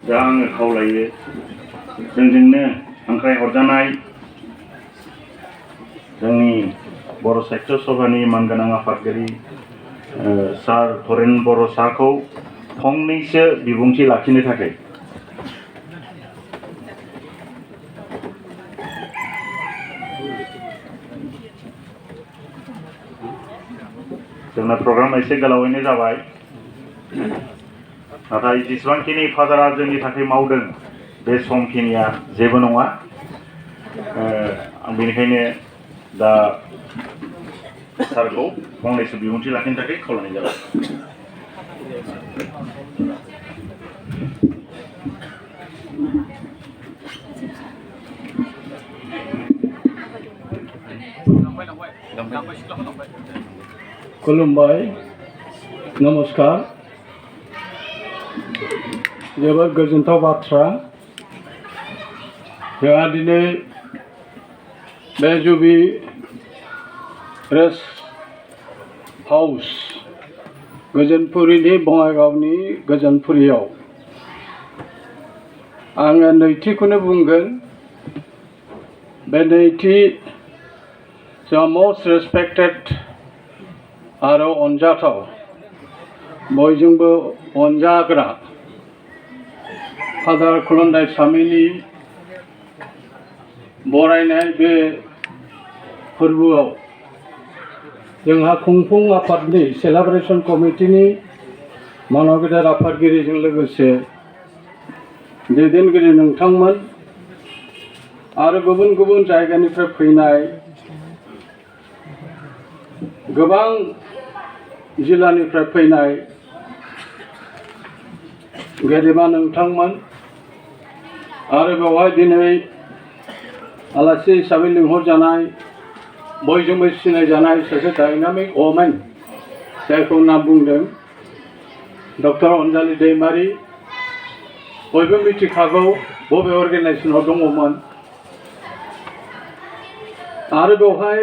दा आङो खावलायो जोंजोंनो हांख्राय हरजानाय जोंनि बर' साहित्य सभानि मानगोनां आफादगिरि सार थरेन बर' सारखौ फंनैसो बिबुंथि लाखिनो थाखाय जोंना प्रग्रामा एसे गोलावैनो जाबाय नाथाय जेसेबांखिनि फादारा जोंनि थाखाय मावदों बे समखिनिया जेबो नङा आं बेनिखायनो दा सारखौ फंनैसो बिबुंथि लाखिनो थाखाय खावलायनाय जाबाय। खुलुमबाय, नमस्कार। जोबोद गोजोनथाव बाथ्रा जोंहा दिनै बे जुबि रेस्ट हाउस गोजोनपुरिनि बङाइगावनि गोजोनपुरियाव आङो नैथिखौनो बुंगोन। बे नैथि जोंहा मस्ट रेसपेक्टेड आरो अनजाथाव बयजोंबो अनजाग्रा फादार खुलुन्दायसामिनि बरायनाय बे फोरबोआव जोंहा खुंफुं आफादनि सेलेब्रेशन कमिटिनि मानगेदेर आफादगिरिजों लोगोसे दैदेनगिरि नोंथांमोन आरो गुबुन गुबुन जायगानिफ्राय फैनाय गोबां जिल्लानिफ्राय फैनाय गेदेमा नोंथांमोन आरो बेवहाय दिनै आलासि हिसाबै लिंहरजानाय बयजोंबो सिनायजानाय सासे डायनामिक वमेन जायखौ नाम बुंदों डक्टर अनजालि दैमारि। बयबो मिथिखागौ बबे अर्गेनाइजेसनाव दङमोन आरो बेवहाय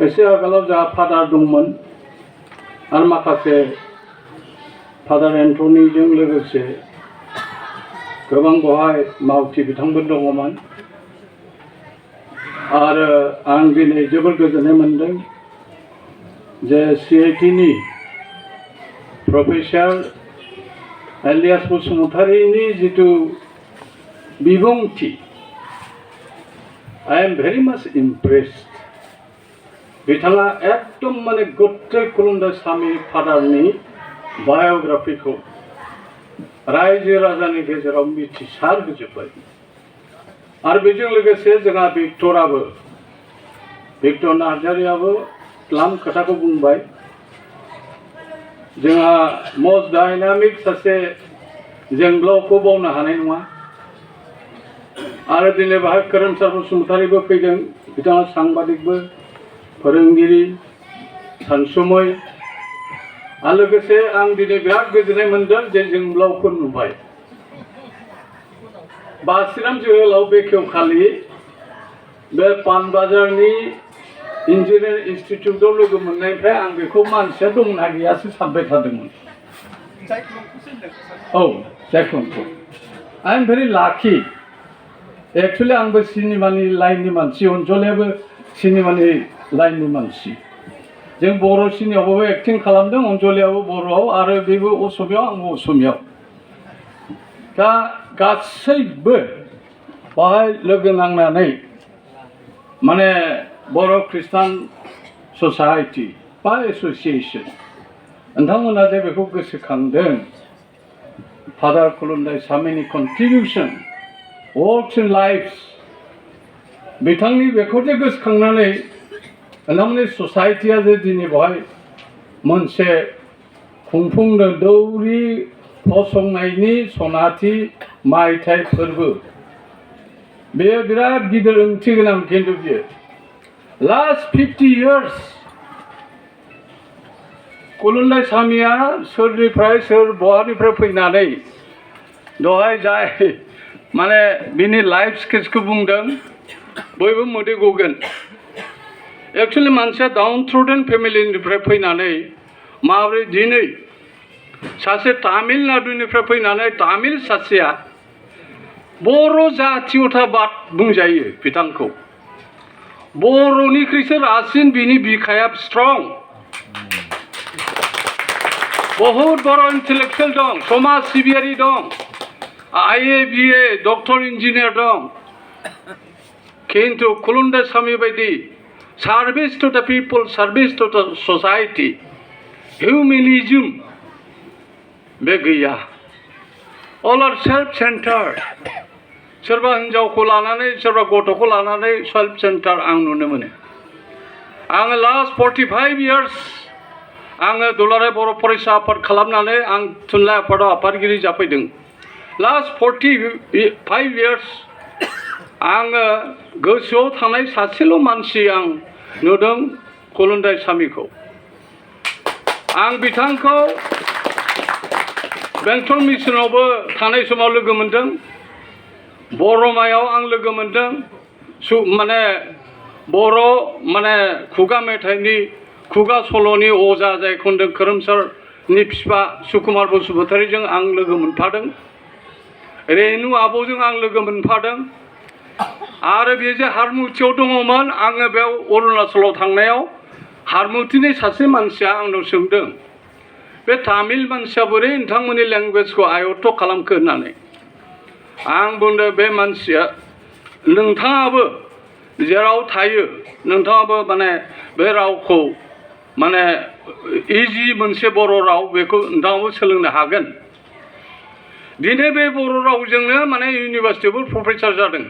एसे आगोलाव जोंहा फादार दंमोन आरो माखासे फादार एन्टनीजों लोगोसे गोबां बेवहाय मावथि बिथांफोर दङमोन आरो आं दिनै जोबोर गोजोननाय मोनदों जे CITनि प्रफेसर एलियास बसुमतारीनि जिथु बिबुंथि I am very much impressed। बिथाङा एकदम माने गथै खुलुन्दायसामी फादारनि बाय'ग्राफिखौ रायजो राजानि गेजेराव मिथिसार होजोब्बाय आरो बेजों लोगोसे जोंहा भिक्टर नार्जारियाबो द्लाम खोथाखौ बुंबाय। जोंहा मस्ट डायनामिक सासे जोंग्लावखौ बावनो हानाय नङा आरो दिनै बाहाय खोरोमसार बसुमतारीबो फैदों। बिथाङा सांबादिकबो फोरोंगिरि सानसुमै आरो लोगोसे आं दिनै बिराद गोजोननाय मोनदों जे जोंब्लावखौ नुबाय। बासिराम जोहोलाव बेखेवखालि बे पानबाजारनि इन्जिनियारिं इन्सटिटिउटआव लोगो मोननायनिफ्राय आं बेखौ मानसिया दंना गैयासो सानबाय थादोंमोन। औ जायख्लंखौ आइ एम भेरि लाकि। एक्चुअलि आंबो सिनेमानि लाइननि मानसि, अनजलियाबो सिनेमानि लाइननि मानसि। जों बर' सिनेमायावबो एक्टिं खालामदों, अनजलियाबो बर'आव आरो बेबो असमियाव आंबो असमियाव। दा गासैबो बाहाय लोगो नांनानै माने बर' ख्रिस्टान ससाइटि बा एस'सिएशन नोंथांमोना जे बेखौ गोसोखांदों फादार खुलुन्दायसामिनि कन्ट्रिबिउसन वर्क्स इन लाइफ्स बिथांनि बेखौ जे गोसोखांनानै नोंथांमोननि ससाइटिया जे दिनै बेवहाय मोनसे खुंफुंदों दौरि फसंनायनि सनाथि मायथाइ फोरबो, बेयो बिराद गिदिर ओंथि गोनां। खिन्थु बियो लास्ट 50 years खुलुन्दायसामिया सोरनिफ्राय सोर बहानिफ्राय फैनानै दहाय जाय माने बिनि लाइफ स्केचखौ बुंदों बयबो मोदै गगोन। एक्चुअलि मानसिया डाउन थ्र'डेन फेमिलिनिफ्राय फैनानै माबोरै दिनै सासे तामिलनाडुनिफ्राय फैनानै तामिल सासेया बर' जातीयताबाद बुंजायो बिथांखौ बर'निख्रुइसो रासिन बिनि बिखाया स्ट्रं बहुत बर' इन्टेलेक्चुवेल दं समाज सिबियारि दं IA BA डक्टर इन्जिनियार दं किन्तु कुलुन्दाइस्वामी बायदि service to the people service to the society humanism बे गैया अल आर सेल्फ सेन्टार्ड सोरबा हिन्जावखौ लानानै सोरबा गथ'खौ लानानै सेल्फ सेन्टार आं नुनो मोनो आङो लास्ट 45 years आङो दुलाराय बर' फरायसा आफाद खालामनानै आं थुनलाइ आफादाव आफादगिरि जाफैदों लास्ट 45 years आङो गोसोआव थानाय सासेल' मानसि आं नुदों कुलुन्दाइस्वामीखौ आं बिथांखौ बेंटल मिसनावबो थानाय समाव लोगो मोनदों बरमायाव आं लोगो मोनदों माने बर' माने खुगा मेथाइनि खुगा सल'नि अजा जाय खनदों खोरोमसारनि बिफा सुकुमार बसुमतारीजों आं लोगो मोनफादों रेनु आब'जों आं लोगो मोनफादों आरो बे जे हारमुथियाव दङमोन आङो बेयाव अरुणाचलाव थांनायाव हारमुथिनि सासे मानसिया आंनाव सोंदों बे तामिल मानसिया बोरै नोंथांमोननि लेंगुवेजखौ आयत्त खालामखो होननानै आं बुंदों बे मानसिया नोंथाङाबो जेराव थायो नोंथाङाबो माने बे रावखौ माने इजि मोनसे बर' राव बेखौ नोंथाङाबो सोलोंनो हागोन दिनै बे बर' रावजोंनो माने इउनिभार्सिटियावबो प्रफेसार जादों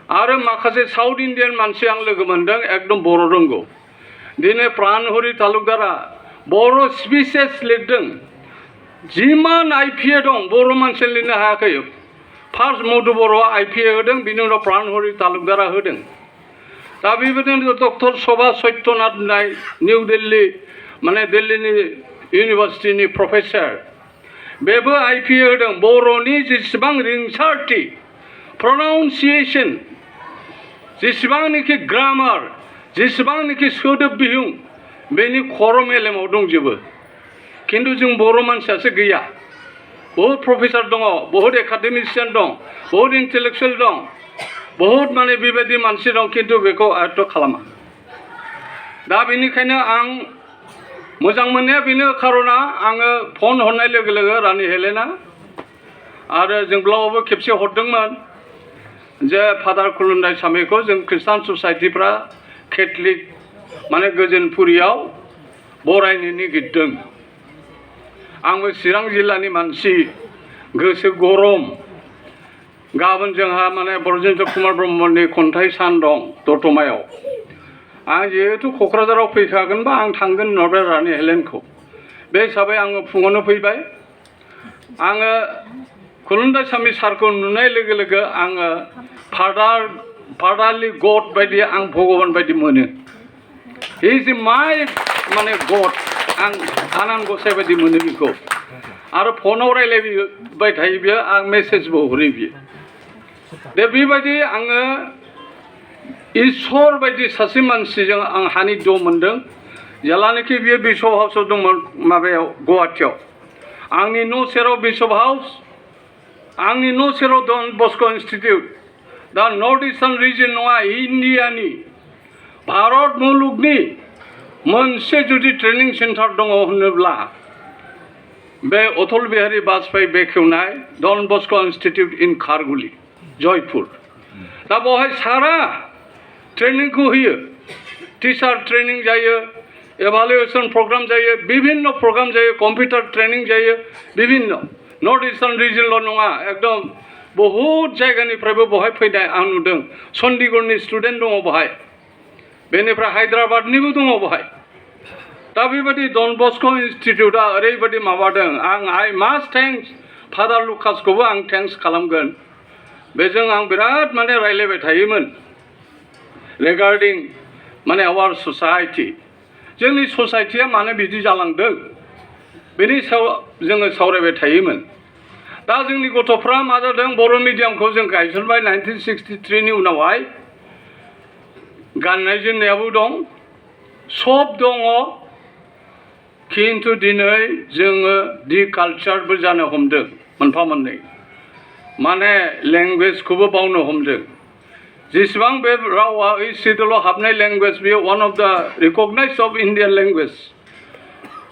आरो माखासे साउथ इन्डियान मानसि आं लोगो मोनदों एकदम बर' रोंगौ दिनै प्राणहरि तालुकदारा बर' स्पिचेस लिरदों जिमान IPA दं बर' मानसि लिरनो हायाखै फार्स्ट मधु बर'आ IPA होदों बिनि उनाव प्राणहरि तालुकदारा होदों दा बेबायदिनो डक्टर शोभा सत्यनाथ होननाय निउ दिल्ली माने दिल्लीनि इउनिभार्सिटिनि प्रफेसार बेबो IPA होदों बर'नि जेसेबां रिंसारथि प्रनाउन्सिएसन जेसेबांनाखि ग्रामार जेसेबांनाखि सोदोब बिहुं बेनि खर' मेलेमाव दंजोबो खिन्थु जों बर' मानसियासो गैया बहुत प्रफेसार दङ बहुत एकाडेमिशियान दं बहुत इन्टेलेक्चुवेल दं बहुत माने बेबायदि मानसि दं खिन्थु बेखौ आयत्त खालामा दा बेनिखायनो आं मोजां मोननाया बेनो खार'ना आङो फन हरनाय लोगो लोगो रानि हेलेना आरो जोंब्लावबो खेबसे हरदोंमोन जे फादार कुलुन्दाइस्वामीखौ जों ख्रिस्टान ससाइटिफ्रा केथलिक माने गोजोनपुरियाव बरायनो नागिरदों आंबो चिरां जिल्लानि मानसि गोसो गरम गाबोन जोंहा माने ब्रजेन्द्र कुमार ब्रह्मनि खन्थाइ सान दं दतमायाव आं जिहेतु क'क्राझाराव फैखागोनबा आं थांगोन होनहरबाय रानि हेलेनखौ बे हिसाबै आङो फुङावनो फैबाय आङो कुलुन्दाइस्वामी सारखौ नुनाय लोगो लोगो आङो फादारलि गड बायदि आं भगबान बायदि मोनो हि इज माइ माने गड आं आनान गसाइ बायदि मोनो बेखौ आरो फनाव रायलायबाय थायो बियो आं मेसेजबो हरो बियो दे बेबायदि आङो इसोर बायदि सासे मानसिजों आं हानिद्य मोन्दों जेलानाखि बियो बिशप हाउसआव दंमोन माबायाव गुवाहाटियाव आंनि न' सेराव बिशप हाउस आंनि न' सेराव डन बस्क' इन्सटिटिउट दा नर्थ इस्टार्न रिजन नङा इन्डियानि भारत मुलुगनि मोनसे जुदि ट्रेनिं सेन्टार दङ होनोब्ला बे अटल बिहारी वाजपेयी बेखेवनाय डन बस्क' इन्सटिटिउट इन खारगुलि जयपुर दा बेवहाय सारा ट्रेनिंखौ होयो टिचार ट्रेनिं जायो एभालुएसन प्रग्राम जायो विभिन्न प्रग्राम जायो कम्पिउटार ट्रेनिं जायो विभिन्न नर्थ इस्टार्न रिजनल' नङा एकदम बहुत जायगानिफ्रायबो बेवहाय फैनाय आं नुदों चन्डीगढ़नि स्टुडेन्ट दङ बेवहाय बेनिफ्राय हायद्राबादनिबो दङ बेवहाय दा बेबायदि डन बस्क' इन्सटिटिउटआ ओरैबायदि माबादों आइ मास्ट थेंक्स फादार लुकासखौबो आं थेंक्स खालामगोन बेजों आं बिराद माने रायलायबाय थायोमोन रिगार्डिं माने आवार ससाइटि जोंनि ससाइटिया मानो बिदि जालांदों बेनि सायाव जोङो सावरायबाय थायोमोन दा जोंनि गथ'फ्रा मा जादों बर' मिडियामखौ जों गायसनबाय 1963नि उनावहाय गाननाय जोमनायाबो दं सब दङ खिन्थु दिनै जोङो दि कालचारबो जानो हमदों मोनफा मोननै माने लेंगुवेजखौबो बावनो हमदों जेसेबां बे रावा ओइ सिडुलाव हाबनाय लेंगुवेज बेयो one of the recognize of Indian language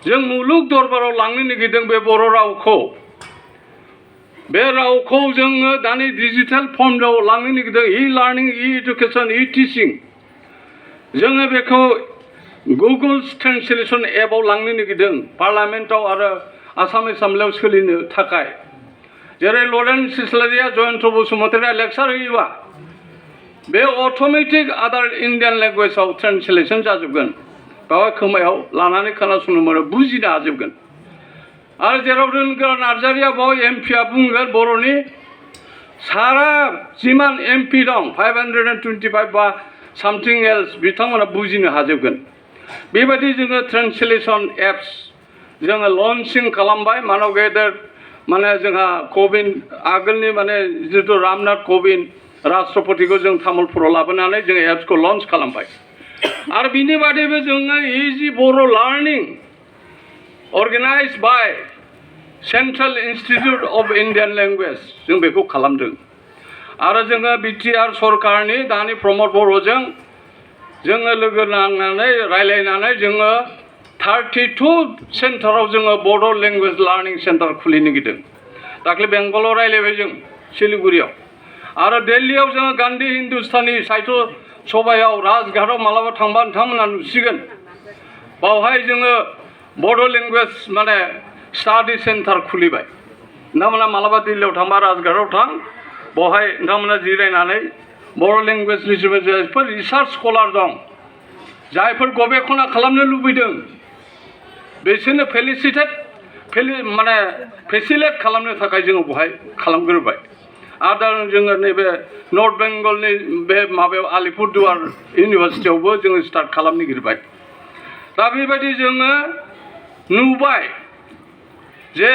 जों मुलुग दरबाराव लांनो नागिरदों बे बर' रावखौ बे रावखौ जोङो दानि डिजिटेल फर्मआव लांनो नागिरदों E learning E education E teaching जोङो बेखौ गुगल ट्रेन्सलेसन एपआव लांनो नागिरदों पार्लामेन्टआव आरो आसाम एसेम्बलियाव सोलिनो थाखाय जेरै लरेन्स इस्लारिया जयन्त बसुमतारिया लेक्सार होयोबा बे अट'मेटिक आदार इन्डियान लेंगुवेजाव ट्रेन्सलेसन जाजोबगोन बेवहाय खोमायाव लानानै खोनासंनो मोनो बुजिनो हाजोबगोन आरो जेराव रोंग्रा नार्जारिया बाव एमपिआ बुंगोन बर'नि सारा जिमान एमपि दं 525 बा सामथिं एल्स बिथांमोना बुजिनो हाजोबगोन बेबायदि जोङो ट्रेन्सलेसन एप्स जोङो लन्चिं खालामबाय मानव गेदेर माने जोंहा कविन आगोलनि माने जितु रामनाथ कविन राष्ट्रपतिखौ जों तामुलपुराव लाबोनानै जोङो एप्सखौ लन्च खालामबाय आरो बिनि बादैबो जोङो इजि बर' लार्निं organize by Central Institute of Indian language जों बेखौ खालामदों आरो जोङो बिटिआर सरकारनि दानि प्रमद बर'जों जोङो लोगो नांनानै रायलायनानै जोङो 32 सेन्टाराव जोङो बड' लेंगुवेज लार्निं सेन्टार खुलिनो नागिरदों दाख्लै बेंगलाव रायलायबाय जों सिलिगुरियाव आरो दिल्लीयाव जोङो गान्धी हिन्दुस्तानी साहित्य सभायाव राजघाटआव मालाबा थांबा नोंथांमोना नुसिगोन बावहाय जोङो बड' लेंगुवेज माने स्टाडि सेन्टार खुलिबाय नोंथांमोना मालाबा दिल्लीयाव थांबा राजघाटआव थां बावहाय नोंथांमोना जिरायनानै बर' लेंगुवेजनि जायफोर रिसार्च स्कलार दं जायफोर गवेषणा खालामनो लुबैदों बिसोरनो माने फेसिलेट खालामनो थाखाय जोङो बहाय खालामग्रोबाय आरो जोङो नैबे नर्थ बेंगलनि बे माबायाव आलिपुरदुवार इउनिभारसिटियावबो जोङो स्टार्ट खालामनो नागिरबाय दा बेबायदि जोङो नुबाय जे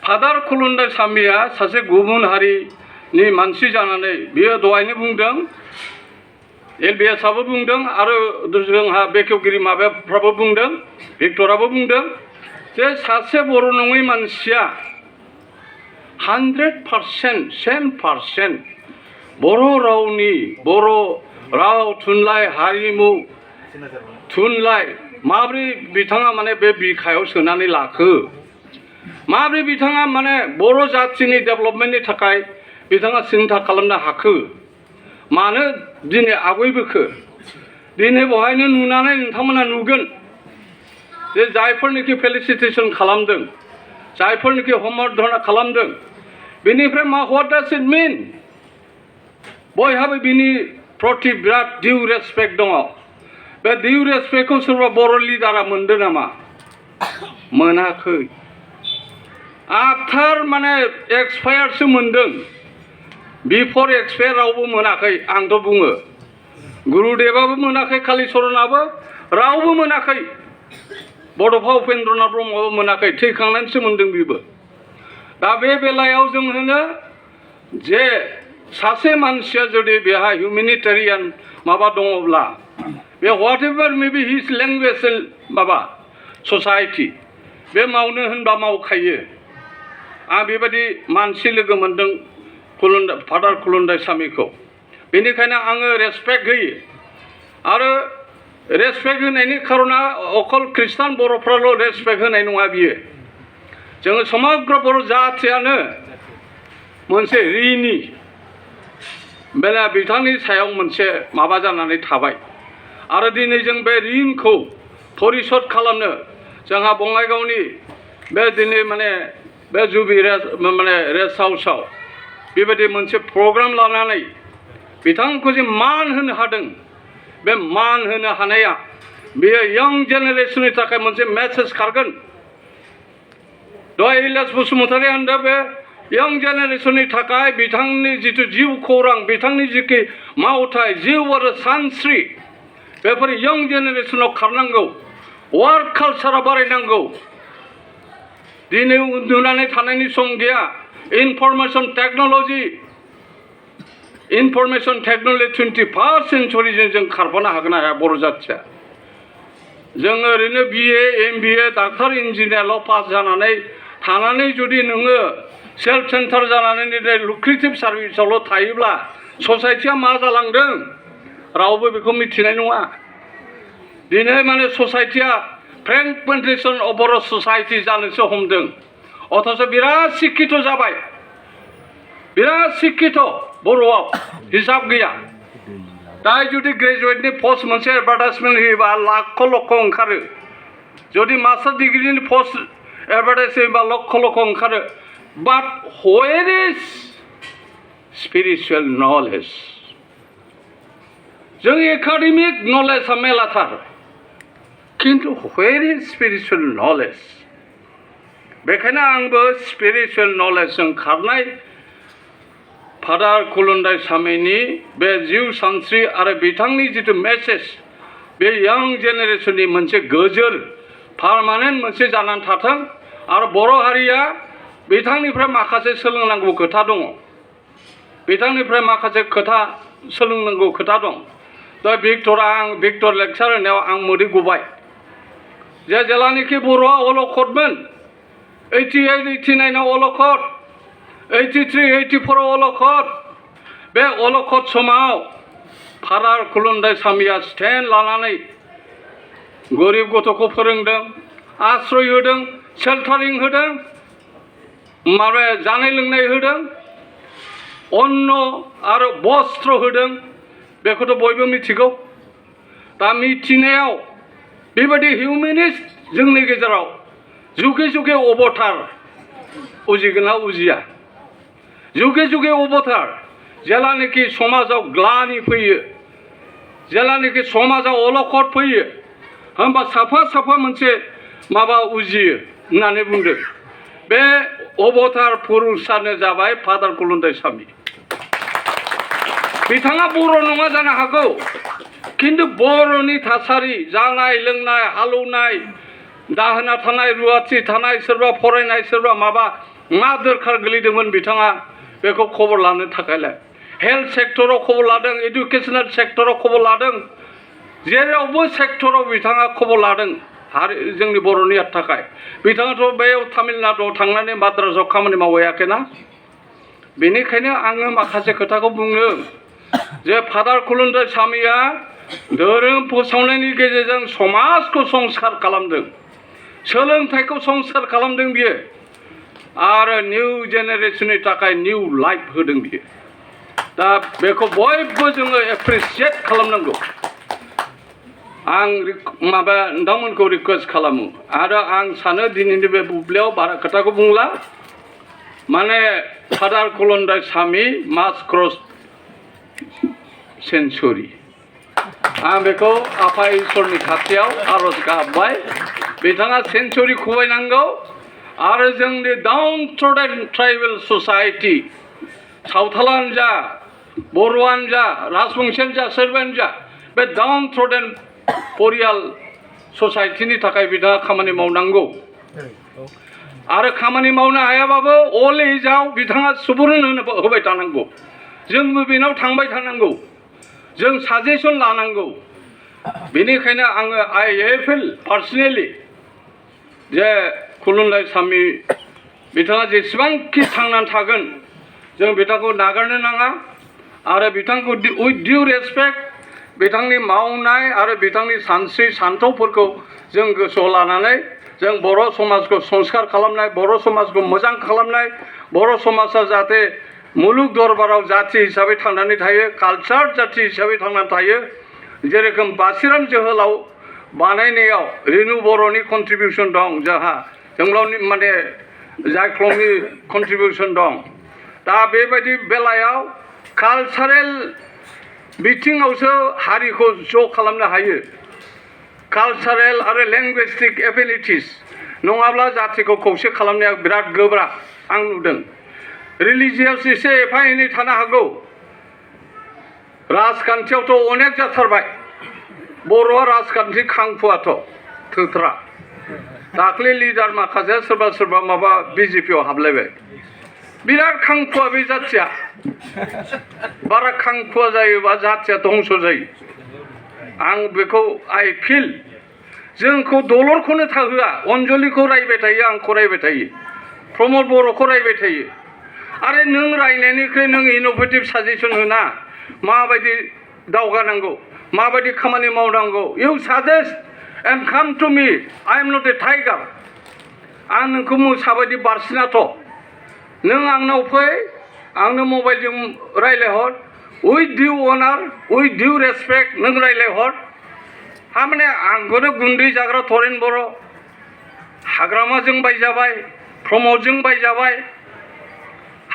फादार खुलुन्दायसामिया सासे गुबुन हारिनि मानसि जानानै बियो दहायनो बुंदों एलबिएसआबो बुंदों आरो जोंहा बेखेवगिरि माबाफ्राबो बुंदों भिक्टराबो बुंदों जे सासे बर' नङै मानसिया 100% बर' रावनि बर' राव थुनलाइ हारिमु थुनलाइ माब्रै बिथाङा माने बे बिखायाव सोनानै लाखो माब्रै बिथाङा माने बर' जाथिनि डेभेलपमेन्टनि थाखाय बिथाङा सिन्था खालामनो हाखो मानो दिनै आवगायबोखो दिनै बहायनो नुनानै नोंथांमोना नुगोन जे जायफोरनिखि फेलिसिटेसन खालामदों जायफोरनिखि हमवर्क धरना खालामदों बेनिफ्राय मा व्हाट डाज इट मिन बयहाबो बिनि प्रति बिराद डिउ रेसपेक्ट दङ बे डिउ रेसपेक्टखौ सोरबा बर' लिडारा मोनदों नामा मोनाखै आफ्टार माने एक्सपायारसो मोनदों बिफर एक्सपायार रावबो मोनाखै आंथ' बुङो गुरुदेवाबो मोनाखै कालिचरनाबो रावबो मोनाखै बड'फा उपेन्द्रनाथ ब्रह्मआबो मोनाखै थैखांनानैसो मोनदों बिबो दा बे बेलायाव जों होनो जे सासे मानसिया जुदि बेहा हिउमेनिटेरियान माबा दङब्ला बे what ever May B his language माबा ससाइटि बे मावनो होनबा मावखायो आं बेबायदि मानसि लोगो मोनदों फादार खुलुन्दायसामिखौ बेनिखायनो आङो रेसपेक्ट होयो आरो रेसपेक्ट होनायनि खारना अकल ख्रिस्टान बर'फ्राल' रेसपेक्ट होनाय नङा बियो जोङो समग्र बर' जाथियानो मोनसे ऋणी बेला बिथांनि सायाव मोनसे माबा जानानै थाबाय आरो दिनै जों बे ऋणखौ परिसद खालामनो जोंहा बङाइगावनि बे दिनै माने बे जुबिली माने रेस्ट हाउसआव बेबायदि मोनसे प्रग्राम लानानै बिथांखौ जे मान होनो हादों बे मान होनो हानाया बेयो यं जेनेरेसननि थाखाय मोनसे मेसेज खारगोन दहाय इलियास बसुमतारी होनदों बे यं जेनेरेसननि थाखाय बिथांनि जिथु जिउ खौरां बिथांनि जिखि मावथाय जिउ आरो सानस्रि बेफोर यं जेनेरेसनाव खारनांगौ वार्क कालचारा बारायनांगौ दिनै उन्दुनानै थानायनि सम गैया इनफरमेशन टेक्न'लजि 21st सेन्चुरिजों जों खारफानो हागोन ना हाया बर' जाथिया जों ओरैनो BA MBA डाक्टार इन्जिनियारल' पास जानानै थानानै जुदि नोङो सेल्फ सेन्टार जानानै लुक्रेटिभ सार्भिसावल' थायोब्ला ससाइटिया मा जालांदों रावबो बेखौ मिथिनाय नङा। दिनै माने ससाइटिया फ्रेगमेन्टेसन अफ बर' ससाइटि जानोसो हमदों। अथच बिराद शिक्षित जाबाय, बिराद शिक्षित बर'आव हिसाब गैया। दा जुदि ग्रेजुवेटनि पस्ट मोनसे एडभार्टाइजमेन्ट होयोबा लाख लक्ष ओंखारो, जुदि मास्टार डिग्रिनि पस्ट एडभार्टाइज होयोबा लक्ष लक्ष ओंखारो। बाट वेयर इज स्पिरिचुवेल नलेज? जों एकाडेमिक नलेजआ मेलाथार, किन्तु वेयर इज स्पिरिचुवेल नलेज? बेखायनो आंबो स्पिरिचुवेल नलेजजों खारनाय फादार खुलुन्दायसामिनि बे जिउ सानस्रि आरो बिथांनि जिथु मेसेज, बे यां जेनेरेसननि मोनसे गोजोर पार्मानेन्ट मोनसे जानानै थाथों। आरो बर' हारिया बिथांनिफ्राय माखासे सोलोंनांगौ खोथा दङ, बिथांनिफ्राय माखासे खोथा सोलोंनांगौ खोथा दं। दा भिक्टर लेक्सार होनायाव आं मोदै गबाय जे जेलानोखि बर'आ अलखदमोन, 88 89 अलखद, 83 84 अलखद, बे अलखद समाव फादार खुलुन्दायसामिया स्टेन्ड लानानै गरिब गथ'खौ फोरोंदों, आश्रय होदों, शेल्टारिं होदों, माबा जानाय लोंनाय होदों, अन्न आरो बस्त्र होदों। बेखौथ' बयबो मिथिगौ। दा मिथिनायाव बेबायदि हिउमेनिस्ट जोंनि गेजेराव जुगे जुगे अबतार उजिगोन ना उजिया? जुगे जुगे अबतार जेलानोखि समाजाव ग्लानि फैयो, जेलानोखि समाजाव अलखद फैयो, होमबा साफा साफा मोनसे माबा उजियो होननानै बुंदों। बे अबतार पुरुषानो जाबाय फादार खुलुन्दायसामी। बिथाङा बर' नङा जानो हागौ, किन्तु बर'नि थासारि, जानाय लोंनाय, हालौनाय, दाहोना थानाय, रुवाथि थानाय, सोरबा फरायनाय, सोरबा माबा मा दरखार गोलैदोंमोन बिथाङा बेखौ खबर लानो थाखायलाय हेल्थ सेक्टराव खबर लादों, एडुकेसनेल सेक्टराव खबर लादों, जेरावबो सेक्टराव बिथाङा खबर लादों जोंनि बर'नि थाखाय। बिथाङाथ' बेयाव तामिलनाडुआव थांनानै माद्रासाव खामानि मावहैयाखैना। बेनिखायनो आङो माखासे खोथाखौ बुङो जे फादार खुलुन्दायसामिया धोरोम फोसावनायनि गेजेरजों समाजखौ संस्कार खालामदों, सोलोंथाइखौ संस्कार खालामदों बियो, आरो निउ जेनेरेसननि थाखाय निउ लाइफ होदों बियो। दा बेखौ बयबो जोङो एप्रिसिएट खालामनांगौ। आं माबा नोंथांमोनखौ रिकुवेस्ट खालामो। आरो आं सानो दिनैनि बे बुब्लियाव बारा खोथाखौ बुंला, माने फादार खुलुन्दायसामी मास्ट क्रस सेन्चुरि। आं बेखौ आफा इसोरनि खाथियाव आरज गाबबाय, बिथाङा सेन्चुरि खुबैनांगौ। आरो जोंनि डाउन ट्रडेन ट्राइबेल ससाइटि, सावथालानो जा, बर'आनो जा, राजबंशियानो जा, सोरबायानो जा, बे डाउन ट्रडेन परियाल ससाइटिनि थाखाय बिथाङा खामानि मावनांगौ। आरो खामानि मावनो हायाबाबो अल एजआव बिथाङा सुबुरुन होबाय थानांगौ। जोंबो बेनाव थांबाय थानांगौ, जों साजेसन लानांगौ। बेनिखायनो आङो आइ फिल पार्सनेलि जे खुलुन्दायसामी बिथाङा जेसेबांखि थांनानै थागोन जों बिथांखौ नागारनो नाङा। आरो बिथांखौ उइथ डिउ रेसपेक्ट बिथांनि मावनाय आरो बिथांनि सानस्रि सान्थौफोरखौ जों गोसोआव लानानै जों बर' समाजखौ संस्कार खालामनाय, बर' समाजखौ मोजां खालामनाय, बर' समाजा जाहाथे मुलुग दरबाराव जाथि हिसाबै थांनानै थायो, कालचार जाथि हिसाबै थांनानै थायो। जेरोखोम बासिराम जोहोलाव बानायनायाव रेणु बर'नि कन्ट्रिबिउसन दं, जोंहा जोंलावनि माने जायख्लंनि कन्ट्रिबिउसन दं। दा बेबायदि बेलायाव कालचारेल बिथिङावसो हारिखौ ज' खालामनो हायो। कालचारेल आरो लेंगुइस्टिक एबिलिटिस नङाब्ला जातिखौ खौसे खालामनाया बिराद गोब्राब आं नुदों। रिलिजियास एसे एफा एनै थानो हागौ, राजखान्थियावथ' अनेक जाथारबाय। बर'आ राजखान्थि खांफुआथ' थोथ्रा। दाख्लै लिडार माखासे सोरबा सोरबा माबा बिजेपिआव हाबलायबाय। बिराद खांफुआ बे जाथिया। बारा खांफुआ जायोबा जाथिया धंस जायो। आं बेखौ आइ फिल जोंखौ दलरखौनो थाहोआ अन्जलिखौ रायबाय थायो आंखौ रायबाय थायो प्रमद बर'खौ रायबाय थायो आरो नों रायनायनिख्रुइ नों इनोभेटिभ साजेसन होना माबायदि दावगानांगौ माबायदि खामानि मावनांगौ you suggest and come to me I am not a tiger आं नोंखौ मोसाबायदि बारसिनाथ' नों आंनाव फै आंनो मबाइलजों रायलायहर with due honour with due respect नों रायलायहर थारमाने आंखौनो गुन्दै जाग्रा तरेन बर' हाग्रामाजों बायजाबाय प्रमदजों बायजाबाय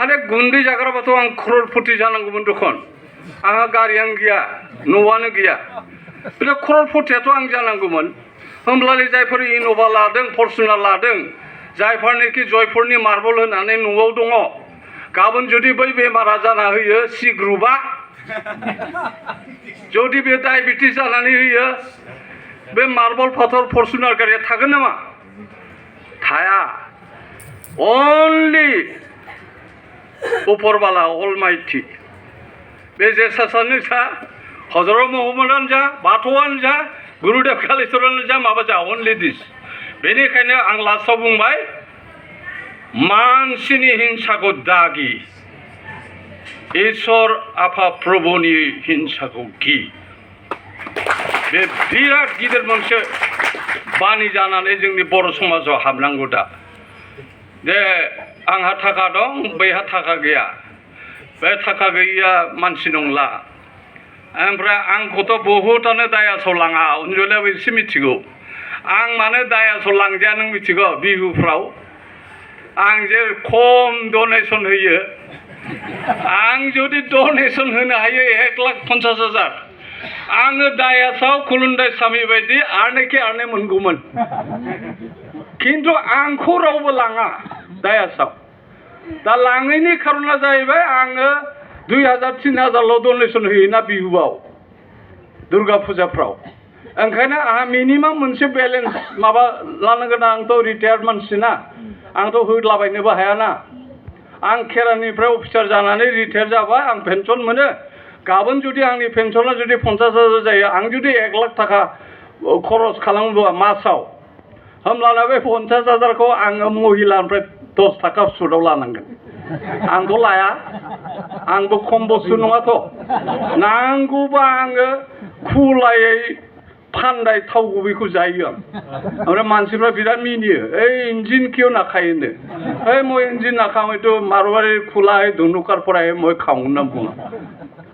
आरो गुन्दै जाग्राबाथ' आं क्ररपति जानांगौमोन दखन आंहा गारियानो गैया न'आनो गैया बे क्ररपतियाथ' आं जानांगौमोन होमब्लालाय जायफोर इन'भा लादों फरचुनार लादों जायफोरनिखि जयपुरनि मार्बल होनानै न'आव दङ गाबोन जुदि बै बेमारा जाना होयो सि ग्रुपआ जुदि बे डायबेटिस जानानै होयो बे मार्बल फाथर फरचुनार गारिया थागोन नामा थाया अनलि उपरबाला अलमाइटि बे जेसासानो जा हजरत महम्मदानो जा बाथौआनो जा गुरुदेव कालिचरनानो जा माबा जा अनलि दिस बेनिखायनो आं लास्टआव बुंबाय मानसिनि हिंसाखौ दागि इसोर आफा प्रभुनि हिंसाखौ गि बे बिराद गिदिर मोनसे बानि जानानै जोंनि बर' समाजाव हाबनांगौ दा दे आंहा थाखा दं बैहा थाखा गैया बे थाखा गैयिया मानसि नंला ओमफ्राय आंखौथ' बहुतानो दायासाव लाङा अनजलियाबो एसे मिथिगौ आं मानो दायासाव लांजाया नों मिथिगौ बिहुफ्राव आं जे खम डनेसन होयो आं जुदि डनेसन होनो हायो 1,50,000 आङो दायासाव खुलुन्दायसामी बायदि आरनायखि आरनाय मोनगौमोन खिन्थु आंखौ रावबो लाङा दायासाव दा लाङैनि खारना जाहैबाय आङो 2,000-3,000ल' डनेसन होयोना बिहुआव दुर्गा फुजाफ्राव ओंखायनो आंहा मिनिमाम मोनसे बेलेन्स माबा लानांगोन आंथ' रिटायार्ड मानसि ना आंथ' होद्लाबायनोबो हायाना आं खेरानिफ्राय अफिसार जानानै रिटायार जाबाय आं पेन्सन मोनो गाबोन जुदि आंनि पेन्सना जुदि 50,000 जायो आं जुदि 1 लाख थाखा खरस खालामोबा मासाव होमब्लाना बे 50,000खौ आङो महिलानिफ्राय 10 थाखा सुदाव लानांगोन आंथ' लाया आंबो खम बुस्थु नङाथ' नांगौबा आङो खुलायै फानदाय थाव गुबैखौ जायो आं ओमफ्राय मानसिफ्रा बिराद मिनियो ओइ इन्जिन क्यों ना खाएंगे ओइ मैं इन्जिन ना खाऊं तो मारवाड़ी खुला है धनुकार पड़ा है मैं खाऊं ना बुआ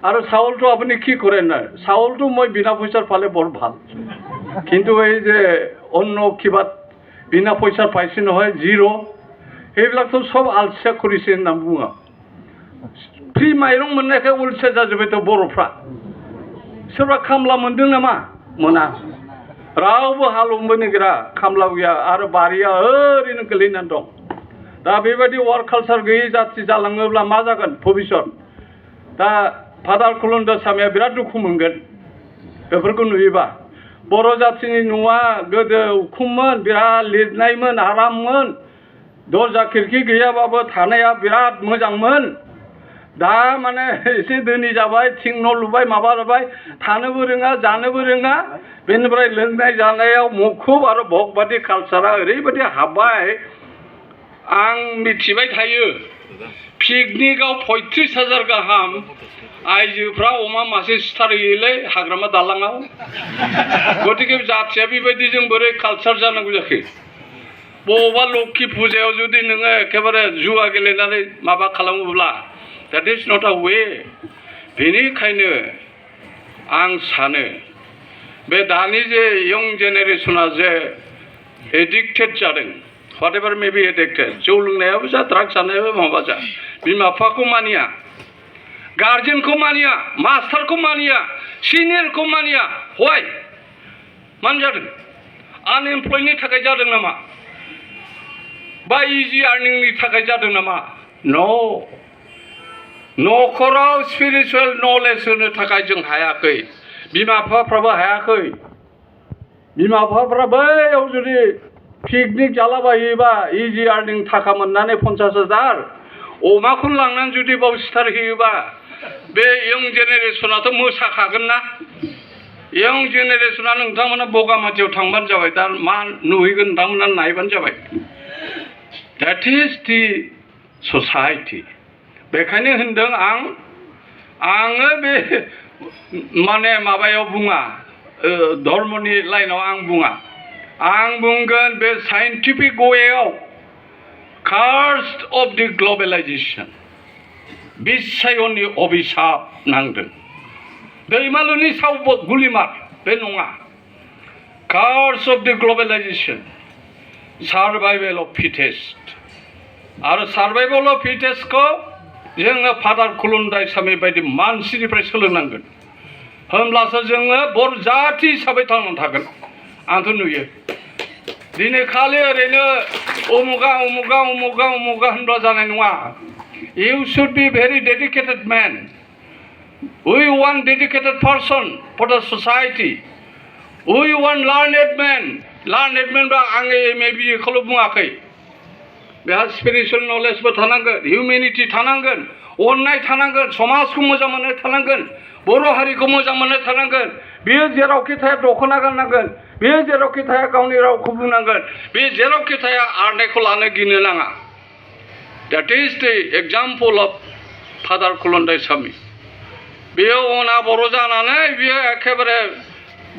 और चाउल तो अपनी की करें ना चाउल तो मैं बिना पैसा पाले बहुत ভাল কিন্তু এই যে অন্য কিবা বিনা পয়সা পাইছে নহয় জিৰো সেইবিলাকতো সব আলসিয়া কৰিছে না বুआ फ्रि माइरं मोननायखाय उलसिया जाजोब्बायथ' बर'फ्रा सोरबा खामला मोनदों नामा मोना रावबो हालौनो नागिरा खामला गैया आरो बारिया ओरैनो गोलैनानै दं दा बेबायदि वार्क कालचार गैयै जाथि जालाङोब्ला मा जागोन भबिष्यत दा फादार कुलुन्दायसामीया बिराद दुखु मोनगोन बेफोरखौ नुयोबा बर' जाथिनि न'आ गोदो उखुममोन बिराद लिरनायमोन आराममोन दरजा खिरखि गैयाबाबो थानाया बिराद मोजांमोन दा माने एसे धोनि जाबाय थिं न' लुबाय माबा लुबाय थानोबो रोङा जानोबो रोङा बेनिफ्राय लोंनाय जानायाव मुखुब आरो भगबादि कालचारा ओरैबायदि हाबबाय आं मिथिबाय थायो पिकनिकआव 35,000 गाहाम आइजोफ्रा अमा मासे सिथारहैयोलै हाग्रामा दालाङाव गतिके जाथिया बेबायदि जों बोरै कालचार जानांगौ जाखो बबावबा लक्ष्मी फुजायाव जुदि नोङो एखेबारे जुवा गेलेनानै माबा खालामोब्ला that is not a way बेनिखायनो आं सानो बे दानि जे यं जेनेरेसना जे एडिक्टेड जादों whatever may be addicted जौ लोंनायाबो जा ड्राग्स जानायाबो माबा जा बिमा बिफाखौ मानिया गार्जेनखौ मानिया मास्टारखौ मानिया सिनियरखौ मानिया why मानो जादों आनएमप्लयनि थाखाय जादों नामा बा इजि आर्निंनि थाखाय जादों नामा नो न'खराव स्पिरिचुवेल नलेज होनो थाखाय जों हायाखै बिमा बिफाफ्राबो हायाखै बिमा बिफाफ्रा बैयाव जुदि पिकनिक जालाबायोबा इजि आर्निं थाखा मोननानै 50,000 अमाखौ लांनानै जुदि बाव सिथारहैयोबा बे यं जेनेरेसनाथ' मोसाखागोन ना इयं जेनेरेसना नोंथांमोना बगामाथियाव थांबानो जाबाय दा मा नुहैगोन नोंथांमोना नायबानो जाबाय That is the society बेखायनो होनदों आङो बे माने माबायाव बुङा धर्मनि लाइनाव आं बुङा आं बुंगोन बे साइन्टिफिक वेयाव Curse of the globalization बिस्सायननि अभिशाप नांदों दैमालुनि साव गुलिमार बे नङा Curse of the globalization Survival of fittest आरो Survival of fittest को जोङो फादार खुलुन्दायसामी बायदि मानसिनिफ्राय सोलोंनांगोन होमब्लासो जोङो बर जाति हिसाबै थांनानै थागोन आंथ' नुयो दिनै खालि ओरैनो उमुगा होनब्ला जानाय नङा You should be very dedicated man We want dedicated person for the society We want learned man बा आङो MA खौल' बुङाखै बेहा स्पिरिचुवेल नलेजबो थानांगोन हिउमेनिटि थानांगोन अननाय थानांगोन समाजखौ मोजां मोननाय थानांगोन बर' हारिखौ मोजां मोननाय थानांगोन बेयो जेरावखि थाया दख'ना गाननांगोन बेयो जेरावखि थाया गावनि रावखौ बुंनांगोन बे जेरावखि थाया आरनायखौ लानो गिनो नाङा That is the example of फादार खुलुन्दायसामी बेयो अना बर' जानानै बेयो एखेबारे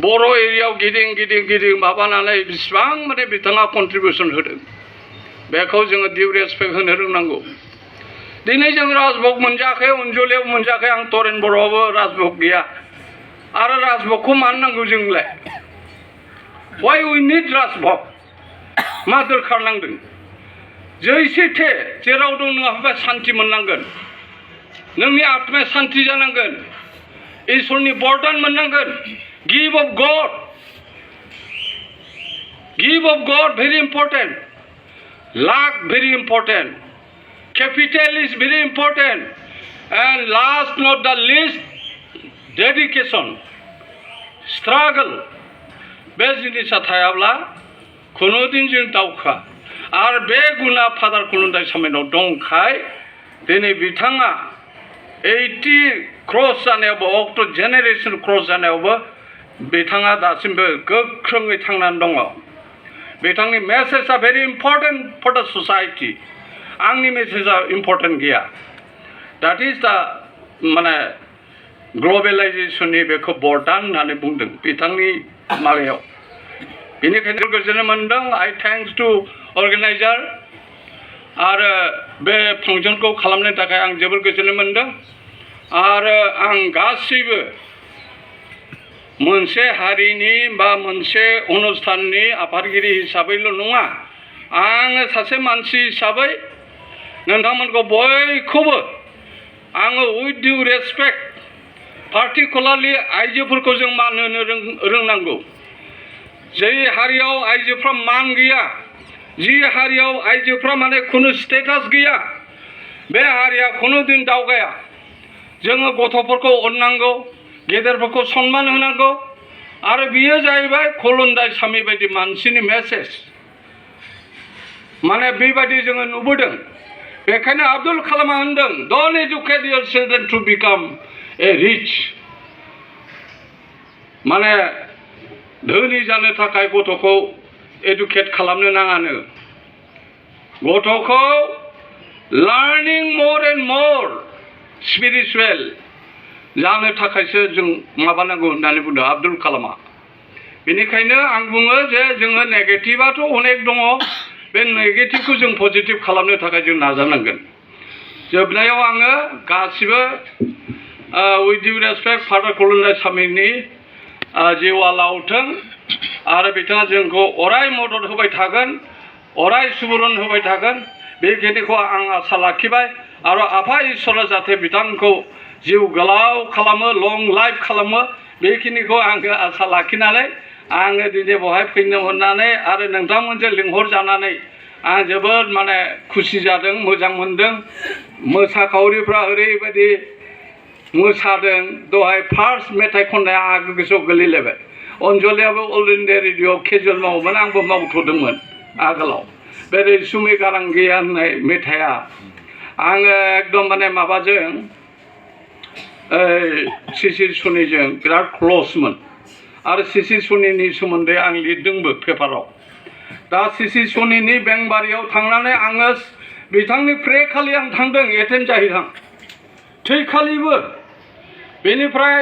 बर' एरियायाव गिदिं माबानानै बिसिबां माने बिथाङा कन्ट्रिबिउसन होदों बेखौ जोङो डिउ रेसपेक्ट होनो रोंनांगौ दिनै जों राजभोग मोनजायाखै अनजलियाव मोनजायाखै आं तरेन बर'आवबो राजभोग गैया आरो राजभोगखौ मानो नांगौ जोंलाय Why we need राजभोग मा दरखार नांदों जैसेथे जेराव दं नोंहा सान्ति मोननांगोन नोंनि आत्माया सान्ति जानांगोन इसोरनि बरदान मोननांगोन gift of God very important luck very important capital is very important and last not the least dedication struggle बे जिनिसा थायाब्ला खुनुदिन जों दावखा आरो बे गुना फादार खुलुन्दायसामीनाव दंखाय दिनै बिथाङा 80 क्रस जानायावबो अक्ट' जेनेरेसन क्रस जानायावबो बिथाङा दासिमबो गोख्रोङै थांनानै दङ बिथांनि मेसेजआ very important for the society आंनि मेसेजआ इम्पर्टेन्ट गैया That is the माने ग्लबेलाइजेसननि बेखौ बरदान होननानै बुंदों बिथांनि माबायाव बेनिखायनो गोजोननाय मोनदों I thanks to organizer आरो बे फांसनखौ खालामनो थाखाय आं जोबोर गोजोननाय मोनदों आरो आं गासैबो मोनसे हारिनि बा मोनसे अनुस्थाननि आफादगिरि हिसाबैल' नङा आङो सासे मानसि हिसाबै नोंथांमोनखौ बयखौबो आङो उइथ डिउ रेसपेक्ट पार्टिकुलारलि आइजोफोरखौ जों मान होनो रोंनांगौ जै हारियाव आइजोफ्रा मान गैया जि हारियाव आइजोफ्रा माने खुनु स्टेटास गैया बे हारिया खुनु दिन दावगाया जोङो गथ'फोरखौ अननांगौ गेदेरफोरखौ सनमान होनांगौ आरो बियो जाहैबाय खुलुन्दायसामी बायदि मानसिनि मेसेज माने बेबायदि जोङो नुबोदों बेखायनो आब्दुल कालामा होनदों don't educate your children to become a rich माने धोनि जानो थाखाय गथ'खौ एडुकेट खालामनो नाङानो गथ'खौ learning more and more spiritual जानो थाखायसो जों माबानांगौ होननानै बुंदों आब्दुल कालामा बेनिखायनो आं बुङो जे जोङो नेगेटिभआथ' अनेक दङ बे नेगेटिभखौ जों पजिटिभ खालामनो थाखाय जों नाजानांगोन जोबनायाव आङो गासिबो उइथ डिउ रेसपेक्ट फादार खुलुन्दायसामीनि जिउआ लावथों आरो बिथाङा जोंखौ अराय मदद होबाय थागोन अराय सुबुरुन होबाय थागोन बेखिनिखौ आं आसा लाखिबाय आरो आफा इसोरा जाहाथे बिथांखौ जिउ गोलाव खालामो लं लाइफ खालामो बेखिनिखौ आङो आसा लाखिनानै आङो दिनै बेवहाय फैनो मोननानै आरो नोंथांमोनजों लिंहरजानानै आं जोबोद माने खुसि जादों मोजां मोनदों मोसाखावरिफ्रा ओरैबायदि मोसादों दहाय फार्स्ट मेथाइ खननाया आं गोसोआव गोलैलायबाय अनजलियाबो अल इन्डिया रेडिअ'आव केजुवेल मावोमोन आंबो मावथ'दोंमोन आगोलाव बे रैसुमै गारां गैया होननाय मेथाइआ आङो एकदम माने माबाजों सिसिर सुनिजों बिराद क्लसमोन आरो सिसि सनिनि सोमोन्दै आं लिरदोंबो पेपाराव दा सिसि सनिनि बेंबारियाव थांनानै आङो बिथांनि प्रे खालि आं थांदों एटेन्ड जाहैदों थैखालिबो बेनिफ्राय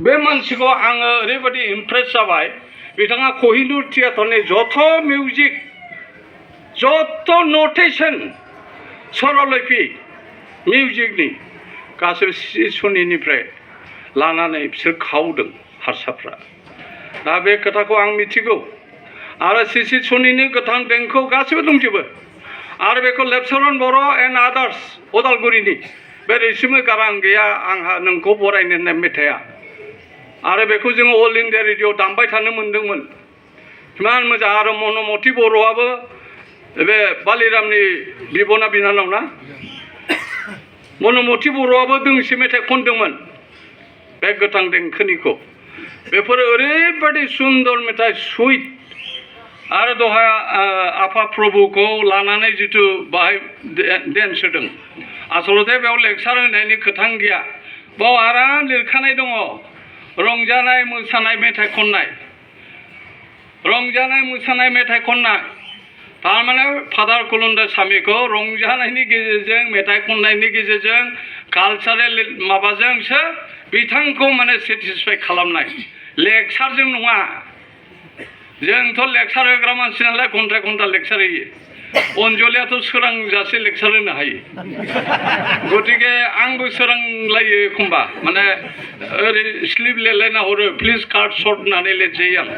बे मानसिखौ आङो ओरैबायदि इमप्रेस जाबाय बिथाङा कहिनुर थियेटारनि जथ' मिउजिक जथ' नटेसन सर'लिपि मिउजिकनि गासैबो सिसि सनिनिफ्राय लानानै बिसोर खावदों हारसाफ्रा दा बे खोथाखौ आं मिथिगौ आरो सिसि सनिनि गोथां देंखो गासैबो दंजोबो आरो बेखौ लेपचरन बर' एन्ड आदार्स उदालगुरिनि बे रैसुमै गारां गैया आंहा नोंखौ बरायनो होननाय मेथाइआ आरो बेखौ जोङो अल इन्डिया रेडिअ दामबाय थानो मोन्दोंमोन इमान मोजां आरो मनमति बर'आबो बे बालिरामनि बिबना बिनानाव ना मनमति बर'आबो दोंसे मेथाइ खनदोंमोन बे गोथां देंखोनिखौ बेफोरो ओरैबायदि सुन्दर मेथाइ सुइट आरो दहाय आफा प्रभुखौ लानानै जिथु बाहाय डेन्स होदों आसलते बेयाव लेक्सार होनायनि खोथा गैया बाव आराम लिरखानाय दङ रंजानाय मोसानाय मेथाइ खननाय रंजानाय मोसानाय मेथाइ खननाय थारमाने फादार कुलुन्दाइसामीखौ रंजानायनि गेजेरजों मेथाइ खननायनि गेजेरजों कालचारेल माबाजोंसो बिथांखौ माने सेटिसफाइ खालामनाय लेक्सारजों नङा जोंथ' लेक्सार होग्रा मानसि नालाय घन्टा घन्टा लेक्सार होयो अनजलियाथ' सोरांजासे लेक्सार होनो हायो गतिके आंबो सोरांलायो एखमबा माने ओरै स्लिप लिरलायना हरो प्लिज कार्ड सर्ट होननानै लिरसै आं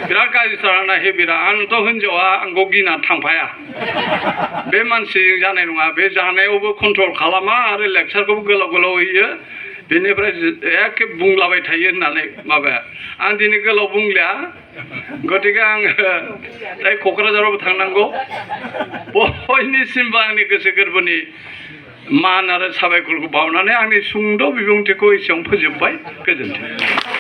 बिराद गाज्रिथार हेबिटआ आंथ' हिन्जावा आंखौ गिना थांफाया बे मानसिजों जानाय नङा बे जानायावबो कन्ट्रल खालामा आरो लेक्सारखौबो गोलाव गोलाव होयो बेनिफ्राय एखे बुंलाबाय थायो होननानै माबाया आं दिनै गोलाव बुंलिया गतिके आङो दायो क'क्राझारावबो थांनांगौ बयनिसिमबो आंनि गोसो गोरबोनि मान आरो साबायखरखौ बावनानै आंनि सुंद' बिबुंथिखौ एसेयावनो फोजोबबाय गोजोन्थों